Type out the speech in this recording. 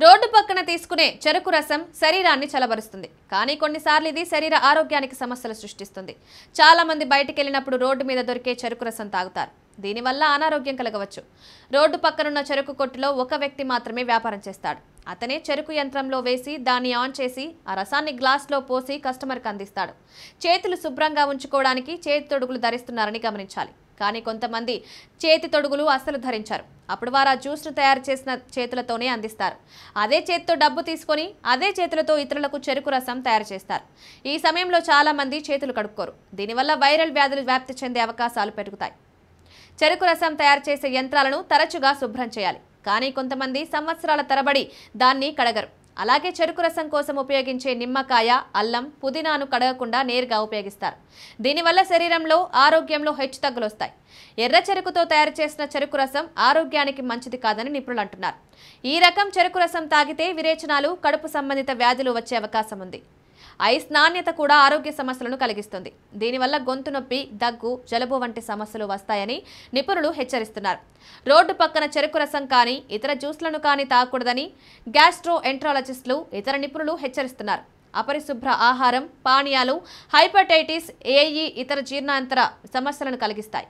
Road పక్కన తీసుకునే చెరకు రసం శరీరాన్ని చలబరుస్తుంది. కానీ కొన్నిసార్లు ఇది శరీర ఆరోగ్యానికి సమస్యలు సృష్టిస్తుంది. చాలా మంది బయటికి వెళ్ళినప్పుడు రోడ్డు మీద దొరికే చెరకు రసం తాగుతారు. దీనివల్ల అనారోగ్యం కలగవచ్చు. రోడ్డు పక్కనున్న చెరకు కొట్టులో ఒక వ్యక్తి మాత్రమే వ్యాపారం చేస్తాడు. అతనే చెరకు యంత్రంలో వేసి దాన్ని ఆన్ చేసి ఆ రసాన్ని గ్లాస్లో పోసి కస్టమర్కి అందిస్తాడు. చేతులు శుభ్రంగా ఉంచుకోవడానికి చేతి తొడుగులు ధరిస్తున్నారని గమనించాలి. కానీ కొంతమంది చేతి తొడుగులు అస్సలు ధరించారు. అప్పుడు వారు ఆ జ్యూస్ను తయారు చేసిన చేతులతోనే అందిస్తారు. అదే చేతితో డబ్బు తీసుకొని అదే చేతులతో ఇతరులకు చెరుకు రసం తయారు చేస్తారు. ఈ సమయంలో చాలా మంది చేతులు కడుక్కోరు. దీనివల్ల వైరల్ వ్యాధులు వ్యాప్తి చెందే అవకాశాలు పెరుగుతాయి. చెరుకు రసం తయారు చేసే యంత్రాలను తరచుగా శుభ్రం చేయాలి. కానీ కొంతమంది సంవత్సరాల తరబడి దాన్ని కడగరు. అలాగే చెరుకు రసం కోసం ఉపయోగించే నిమ్మకాయ, అల్లం, పుదీనాను కడగకుండా నేరుగా ఉపయోగిస్తారు. దీనివల్ల శరీరంలో ఆరోగ్యంలో హెచ్చుతగ్గులు వస్తాయి. ఎర్ర చెరుకుతో తయారు చేసిన చెరుకు రసం ఆరోగ్యానికి మంచిది కాదని నిపుణులు అంటున్నారు. ఈ రకం చెరుకు రసం తాగితే విరేచనాలు, కడుపు సంబంధిత వ్యాధులు వచ్చే అవకాశం ఉంది. ఐస్ నాణ్యత కూడా ఆరోగ్య సమస్యలను కలిగిస్తుంది. దీనివల్ల గొంతు నొప్పి, దగ్గు, జలుబు వంటి సమస్యలు వస్తాయని నిపుణులు హెచ్చరిస్తున్నారు. రోడ్డు పక్కన చెరుకు రసం కానీ ఇతర జ్యూస్లను కానీ తాగకూడదని గ్యాస్ట్రో ఎంట్రాలజిస్టులు, ఇతర నిపుణులు హెచ్చరిస్తున్నారు. అపరిశుభ్ర ఆహారం, పానీయాలు హైపటైటిస్, ఏఈ, ఇతర జీర్ణాంతర సమస్యలను కలిగిస్తాయి.